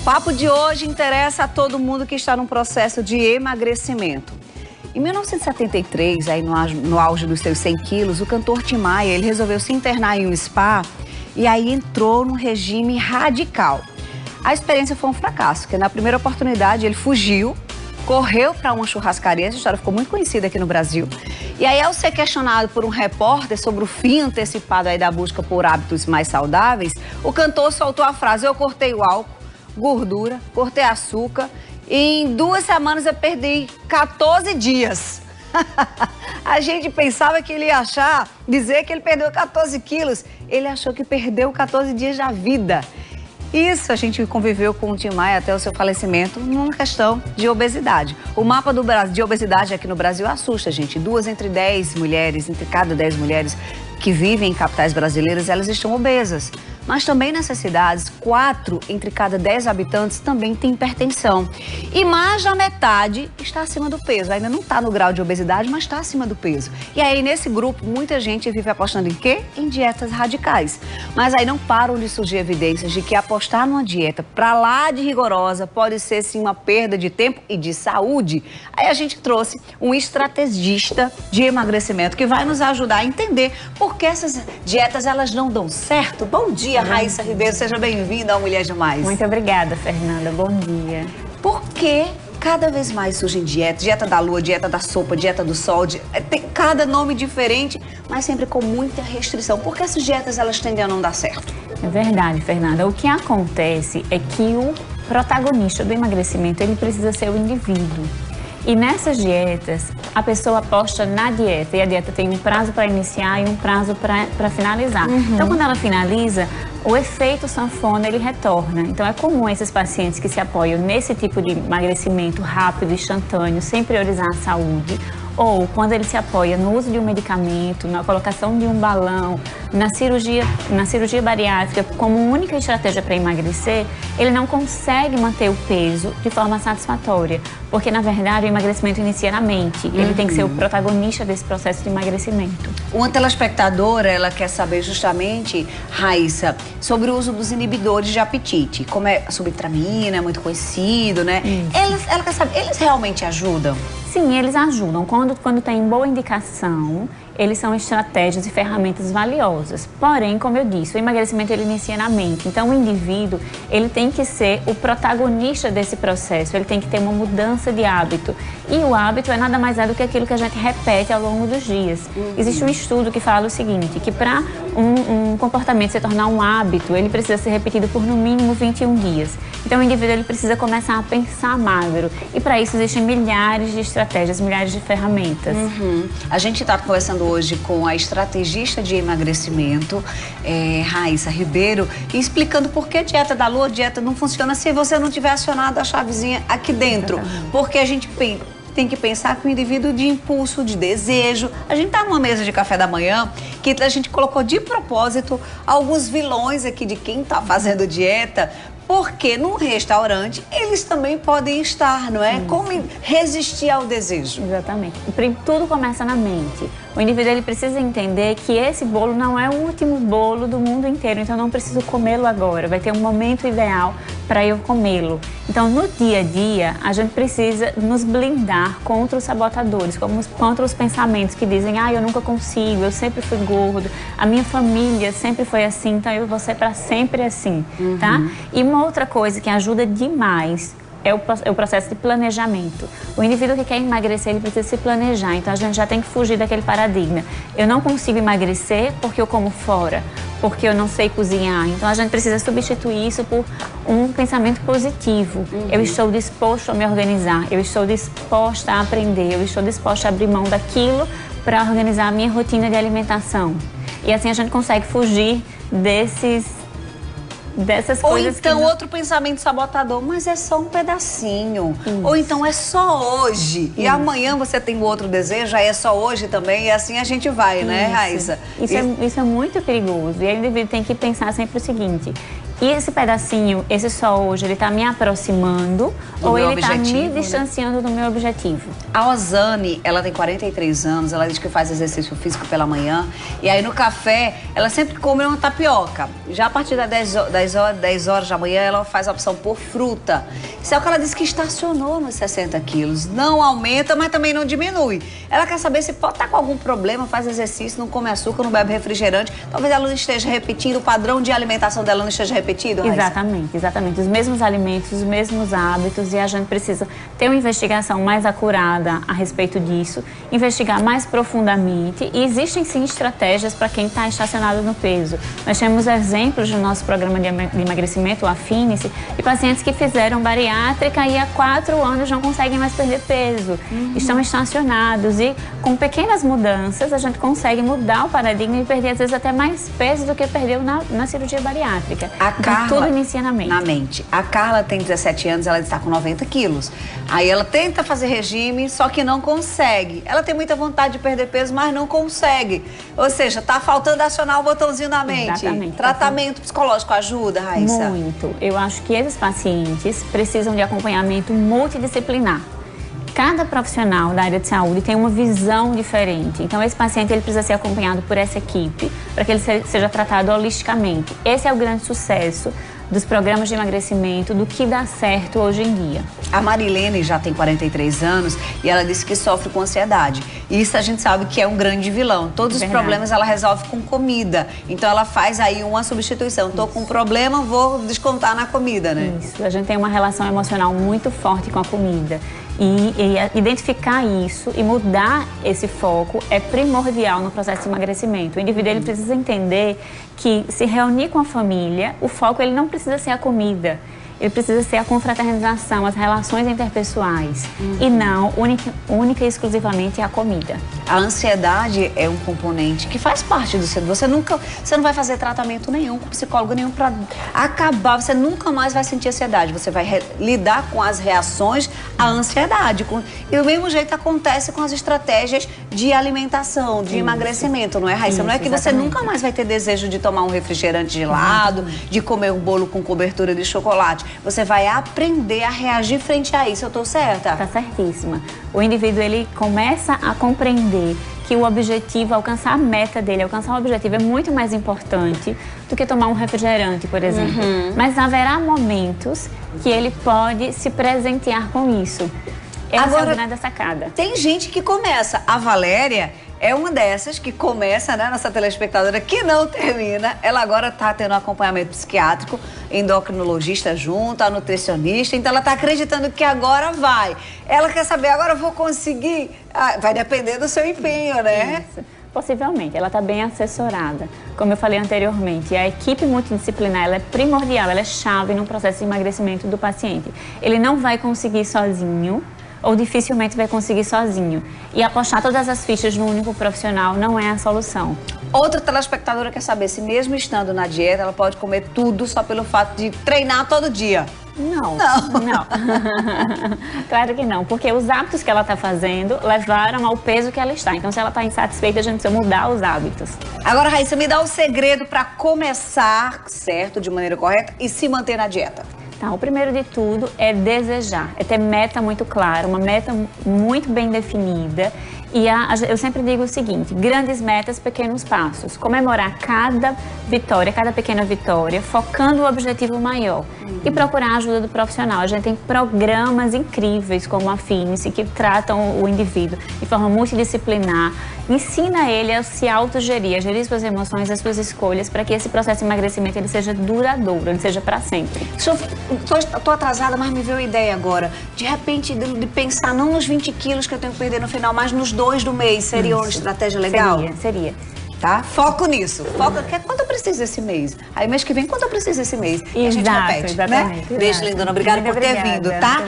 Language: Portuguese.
papo de hoje interessa a todo mundo que está num processo de emagrecimento. Em 1973, aí no auge dos seus 100 quilos, o cantor Tim Maia, ele resolveu se internar em um spa e aí entrou num regime radical. A experiência foi um fracasso, porque na primeira oportunidade ele fugiu, correu para uma churrascaria, essa história ficou muito conhecida aqui no Brasil. E aí, ao ser questionado por um repórter sobre o fim antecipado aí da busca por hábitos mais saudáveis, o cantor soltou a frase: eu cortei o álcool, gordura, cortei açúcar e em 2 semanas eu perdi 14 dias. A gente pensava que ele ia dizer que ele perdeu 14 quilos. Ele achou que perdeu 14 dias da vida. Isso, a gente conviveu com o Tim Maia até o seu falecimento numa questão de obesidade. O mapa de obesidade aqui no Brasil assusta, gente. 2 entre 10 mulheres, entre cada 10 mulheres que vivem em capitais brasileiras, elas estão obesas. Mas também nessas cidades, 4 entre cada 10 habitantes também têm hipertensão. E mais da metade está acima do peso. Ainda não está no grau de obesidade, mas está acima do peso. E aí, nesse grupo, muita gente vive apostando em quê? Em dietas radicais. Mas aí não param de surgir evidências de que apostar numa dieta pra lá de rigorosa pode ser, sim, uma perda de tempo e de saúde. Aí a gente trouxe um estrategista de emagrecimento que vai nos ajudar a entender por que essas dietas elas não dão certo. Bom dia, Raíssa Ribeiro, seja bem-vinda ao Mulher Demais. Muito obrigada, Fernanda. Bom dia. Por que cada vez mais surgem dietas? Dieta da lua, dieta da sopa, dieta do sol, tem cada nome diferente, mas sempre com muita restrição. Por que essas dietas elas tendem a não dar certo? É verdade, Fernanda. O que acontece é que o protagonista do emagrecimento, ele precisa ser o indivíduo. E nessas dietas, a pessoa aposta na dieta, e a dieta tem um prazo para iniciar e um prazo para finalizar. Então, quando ela finaliza, o efeito sanfona, ele retorna. Então, é comum esses pacientes que se apoiam nesse tipo de emagrecimento rápido, instantâneo, sem priorizar a saúde, ou quando ele se apoia no uso de um medicamento, na colocação de um balão, na cirurgia bariátrica como única estratégia para emagrecer, ele não consegue manter o peso de forma satisfatória, porque na verdade o emagrecimento inicia na mente. Ele tem que ser o protagonista desse processo de emagrecimento. Uma telespectadora, ela quer saber justamente, Raíssa, sobre o uso dos inibidores de apetite, como é a subtramina, é muito conhecido, né? Ela quer saber, eles realmente ajudam? Sim, eles ajudam. Quando tem boa indicação, eles são estratégias e ferramentas valiosas. Porém, como eu disse, o emagrecimento ele inicia na mente. Então, o indivíduo, ele tem que ser o protagonista desse processo. Ele tem que ter uma mudança de hábito. E o hábito é nada mais do que aquilo que a gente repete ao longo dos dias. Existe um estudo que fala o seguinte, que para um comportamento se tornar um hábito, ele precisa ser repetido por no mínimo 21 dias. Então, o indivíduo ele precisa começar a pensar magro. E para isso existem milhares de estratégias, milhares de ferramentas. A gente está conversando hoje com a estrategista de emagrecimento, Raíssa Ribeiro, e explicando por que a dieta da lua, a dieta não funciona se você não tiver acionado a chavezinha aqui dentro. Porque a gente tem que pensar que o indivíduo de impulso, de desejo. A gente tá numa mesa de café da manhã que a gente colocou de propósito alguns vilões aqui de quem tá fazendo dieta, porque no restaurante eles também podem estar, não é? Como resistir ao desejo? Exatamente. Tudo começa na mente. O indivíduo ele precisa entender que esse bolo não é o último bolo do mundo inteiro, então eu não preciso comê-lo agora. Vai ter um momento ideal para eu comê-lo. Então, no dia a dia, a gente precisa nos blindar contra os sabotadores, contra os pensamentos que dizem: eu nunca consigo, eu sempre fui gordo, a minha família sempre foi assim, então eu vou ser para sempre assim, tá? E uma outra coisa que ajuda demais é o processo de planejamento. O indivíduo que quer emagrecer, ele precisa se planejar. Então, a gente já tem que fugir daquele paradigma. Eu não consigo emagrecer porque eu como fora, porque eu não sei cozinhar. Então, a gente precisa substituir isso por um pensamento positivo. Eu estou disposto a me organizar, eu estou disposta a aprender, eu estou disposta a abrir mão daquilo para organizar a minha rotina de alimentação. E assim a gente consegue fugir dessas coisas. Ou então outro pensamento sabotador, mas é só um pedacinho. Ou então é só hoje. E amanhã você tem outro desejo, aí é só hoje também. E assim a gente vai, né, Raíssa? Isso é muito perigoso. E aí o indivíduo tem que pensar sempre o seguinte: E esse pedacinho, esse só hoje, ele tá me aproximando ou ele tá me distanciando do meu objetivo? A Osane, ela tem 43 anos, ela diz que faz exercício físico pela manhã. E aí no café, ela sempre come uma tapioca. Já a partir das 10 horas da manhã, ela faz a opção por fruta. Só que ela diz que estacionou nos 60 quilos. Não aumenta, mas também não diminui. Ela quer saber se pode estar com algum problema, faz exercício, não come açúcar, não bebe refrigerante. Talvez ela não esteja repetindo, o padrão de alimentação dela não esteja repetido, Raíssa? Exatamente, exatamente. Os mesmos alimentos, os mesmos hábitos, e a gente precisa ter uma investigação mais acurada a respeito disso, investigar mais profundamente. E existem sim estratégias para quem está estacionado no peso. Nós temos exemplos no nosso programa de emagrecimento, o Afine-se, de pacientes que fizeram bariátrica e há 4 anos não conseguem mais perder peso. Estão estacionados e com pequenas mudanças a gente consegue mudar o paradigma e perder às vezes até mais peso do que perdeu na cirurgia bariátrica. A Carla, tudo inicia na mente. Na mente. A Carla tem 17 anos, ela está com 90 quilos. Aí ela tenta fazer regime, só que não consegue. Ela tem muita vontade de perder peso, mas não consegue. Ou seja, tá faltando acionar o botãozinho na mente. Exatamente. Tratamento psicológico ajuda, Raíssa? Muito. Eu acho que esses pacientes precisam de acompanhamento multidisciplinar. Cada profissional da área de saúde tem uma visão diferente. Então, esse paciente ele precisa ser acompanhado por essa equipe para que ele seja tratado holisticamente. Esse é o grande sucesso dos programas de emagrecimento, do que dá certo hoje em dia. A Marilene já tem 43 anos e ela disse que sofre com ansiedade. E isso a gente sabe que é um grande vilão. Todos os problemas ela resolve com comida. Então ela faz aí uma substituição. Tô com um problema, vou descontar na comida, né? Isso. A gente tem uma relação emocional muito forte com a comida. E identificar isso e mudar esse foco é primordial no processo de emagrecimento. O indivíduo ele precisa entender que se reunir com a família, o foco ele não precisa ser a comida. Ele precisa ser a confraternização, as relações interpessoais e não única e exclusivamente a comida. A ansiedade é um componente que faz parte do seu. Você não vai fazer tratamento nenhum com psicólogo nenhum para acabar. Você nunca mais vai sentir ansiedade. Você vai lidar com as reações à ansiedade. E do mesmo jeito acontece com as estratégias de alimentação, de emagrecimento, não é, Raíssa? Não é que você nunca mais vai ter desejo de tomar um refrigerante gelado, de comer um bolo com cobertura de chocolate. Você vai aprender a reagir frente a isso. Eu tô certa? Tá certíssima. O indivíduo, ele começa a compreender que o objetivo, alcançar a meta dele, alcançar o objetivo é muito mais importante do que tomar um refrigerante, por exemplo. Mas haverá momentos que ele pode se presentear com isso. Essa é a grande sacada. Tem gente que começa. A Valéria é uma dessas que começa, né, nossa telespectadora, que não termina. Ela agora tá tendo um acompanhamento psiquiátrico, endocrinologista junto, a nutricionista. Então ela tá acreditando que agora vai. Ela quer saber, agora eu vou conseguir? Vai depender do seu empenho, né? Isso. Possivelmente, ela está bem assessorada. Como eu falei anteriormente, a equipe multidisciplinar ela é primordial, ela é chave no processo de emagrecimento do paciente. Ele não vai conseguir sozinho, ou dificilmente vai conseguir sozinho. E apostar todas as fichas no único profissional não é a solução. Outra telespectadora quer saber se mesmo estando na dieta, ela pode comer tudo só pelo fato de treinar todo dia. Não. Claro que não, porque os hábitos que ela está fazendo levaram ao peso que ela está. Então, se ela está insatisfeita, a gente precisa mudar os hábitos. Agora, Raíssa, me dá o segredo para começar certo, de maneira correta, e se manter na dieta. Tá, o primeiro de tudo é desejar, é ter meta muito clara, uma meta muito bem definida. E eu sempre digo o seguinte, grandes metas, pequenos passos. Comemorar cada vitória, cada pequena vitória, focando o objetivo maior. E procurar a ajuda do profissional. A gente tem programas incríveis como a Afine-se, que tratam o indivíduo de forma multidisciplinar. Ensina ele a se autogerir, a gerir suas emoções, as suas escolhas, para que esse processo de emagrecimento ele seja duradouro, ele seja para sempre. Tô atrasada, mas me veio a ideia agora. De repente, de pensar não nos 20 quilos que eu tenho que perder no final, mas nos 2 do mês. Seria uma estratégia legal? Seria. Tá? Foco nisso. Quanto eu preciso esse mês? Aí mês que vem, quanto eu preciso esse mês? E a gente repete, exatamente. né? Beijo, lindona. Obrigada por ter vindo, tá?